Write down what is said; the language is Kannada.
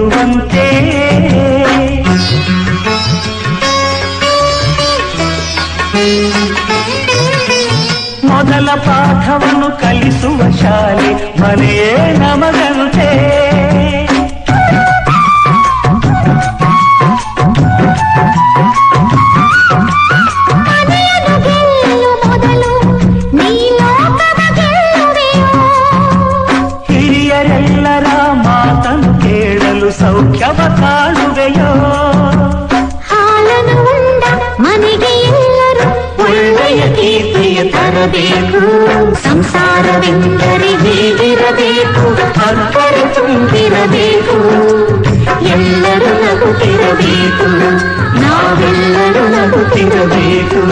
ಕೂರುವಂತೆ ಮೊದಲ ಪಾಠವನ್ನು ಕಲಿಸುವ ಶಾಲೆ ಮನೆಯೇ ನಮಗಂತೆ ಹಿರಿಯರೆಲ್ಲರ ಮಾತನ್ನು ಕೇಳಲು ಸೌಖ್ಯವ ಕಾಣುವೆಯೋ ಹಾಲನು ಉಂಡ ಮನೆಗೆ ಎಲ್ಲರೂ ಒಳ್ಳೆಯ ಕೀರ್ತಿಯ ತರಬೇಕು ಸಂಸಾರವೆಂದರೆ ಹೀಗಿರಬೇಕು ಅಕ್ಕರೆ ತುಂಬಿರಬೇಕು ಎಲ್ಲರೂ ನಗುತ್ತಿರಬೇಕು ನಾವೆಲ್ಲರೂ ನಗುತ್ತಿರಬೇಕು